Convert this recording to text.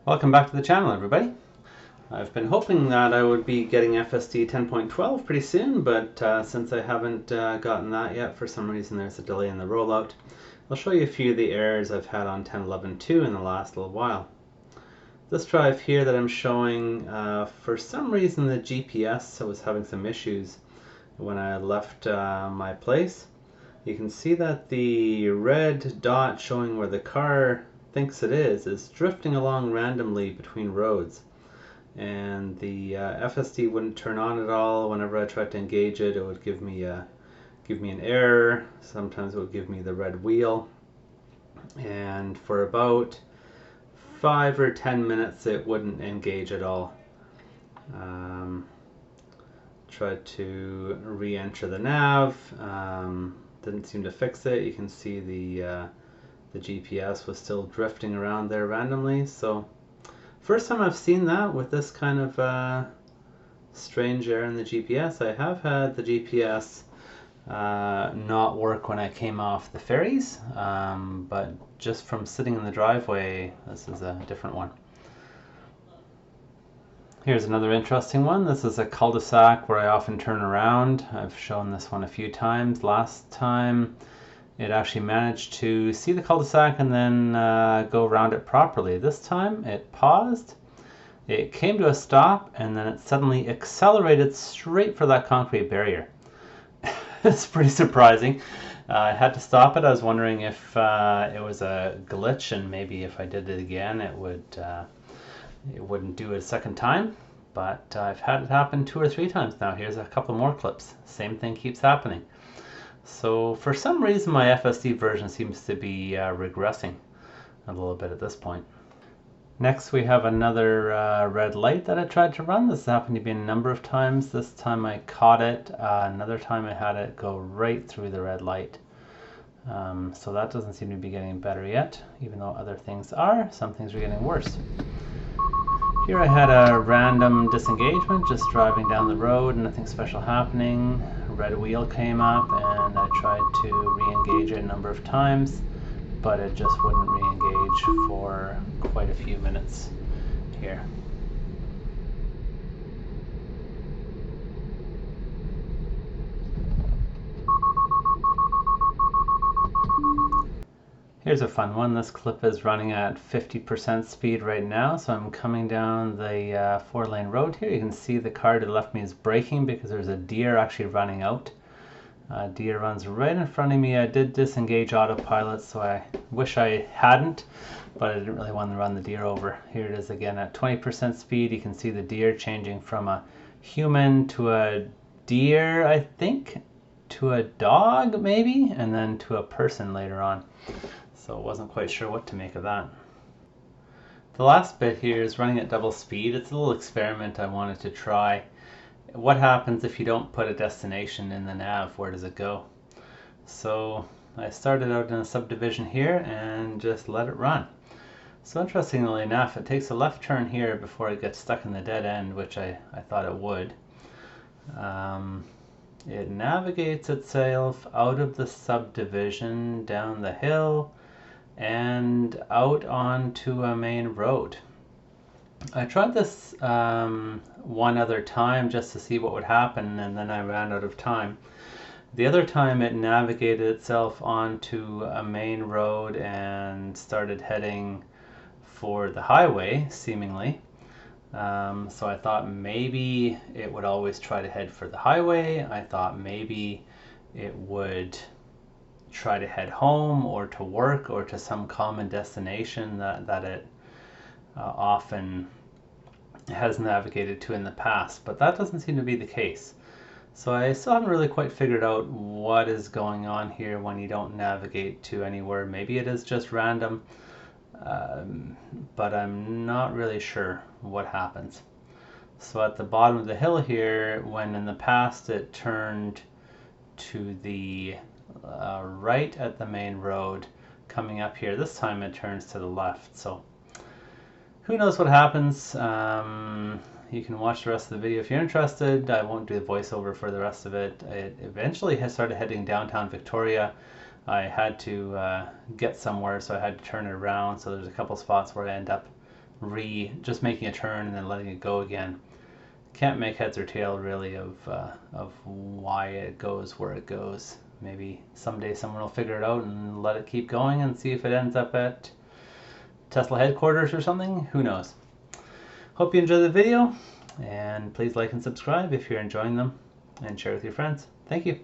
Welcome back to the channel, everybody. I've been hoping that I would be getting FSD 10.12 pretty soon, but since I haven't gotten that yet, for some reason there's a delay in the rollout. I'll show you a few of the errors I've had on 10.11.2 in the last little while. This drive here that I'm showing, for some reason the GPS was having some issues when I left my place. You can see that the red dot showing where the car thinks it is drifting along randomly between roads, and the FSD wouldn't turn on at all. Whenever I tried to engage it, it would give me an error. Sometimes it would give me the red wheel, and for about 5 or 10 minutes it wouldn't engage at all. Tried to re-enter the nav, didn't seem to fix it. You can see the GPS was still drifting around there randomly. So first time I've seen that with this kind of strange error in the GPS. I have had the GPS not work when I came off the ferries, but just from sitting in the driveway, this is a different one. Here's another interesting one. This is a cul-de-sac where I often turn around. I've shown this one a few times. Last time it actually managed to see the cul-de-sac and then go around it properly. This time it paused, it came to a stop, and then it suddenly accelerated straight for that concrete barrier. It's pretty surprising. I had to stop it. I was wondering if it was a glitch, and maybe if I did it again it wouldn't do it a second time. But I've had it happen 2 or 3 times now. Here's a couple more clips. Same thing keeps happening. So for some reason my FSD version seems to be regressing a little bit at this point. Next we have another red light that I tried to run. This happened to be a number of times. This time I caught it. Another time I had it go right through the red light. So that doesn't seem to be getting better yet, even though other things are. Some things are getting worse. Here I had a random disengagement, just driving down the road, nothing special happening. A red wheel came up and I tried to re-engage it a number of times, but it just wouldn't re-engage for quite a few minutes here. Here's a fun one. This clip is running at 50% speed right now, so I'm coming down the 4-lane road here. You can see the car to the left of me is braking because there's a deer actually running out. Deer runs right in front of me. I did disengage autopilot, so I wish I hadn't, but I didn't really want to run the deer over. Here it is again at 20% speed. You can see the deer changing from a human to a deer, I think, to a dog maybe, and then to a person later on. So I wasn't quite sure what to make of that. The last bit here is running at double speed. It's a little experiment I wanted to try. What happens if you don't put a destination in the nav? Where does it go? So I started out in a subdivision here and just let it run. So interestingly enough, it takes a left turn here before it gets stuck in the dead end, which I thought it would. It navigates itself out of the subdivision, down the hill, and out onto a main road. I tried this one other time just to see what would happen, and then I ran out of time. The other time it navigated itself onto a main road and started heading for the highway, seemingly. So I thought maybe it would always try to head for the highway. I thought maybe it would try to head home or to work or to some common destination that it often has navigated to in the past, but that doesn't seem to be the case. So I still haven't really quite figured out what is going on here when you don't navigate to anywhere. Maybe it is just random, but I'm not really sure what happens. So at the bottom of the hill here, when in the past it turned to the right at the main road coming up here, this time it turns to the left. So who knows what happens. You can watch the rest of the video if you're interested. I won't do the voiceover for the rest of it. It eventually started heading downtown Victoria. I had to get somewhere, so I had to turn it around. So there's a couple spots where I end up just making a turn and then letting it go again. Can't make heads or tail really of why it goes where it goes. Maybe someday someone will figure it out and let it keep going and see if it ends up at Tesla headquarters or something. Who knows? Hope you enjoyed the video, and please like and subscribe if you're enjoying them, and share with your friends. Thank you.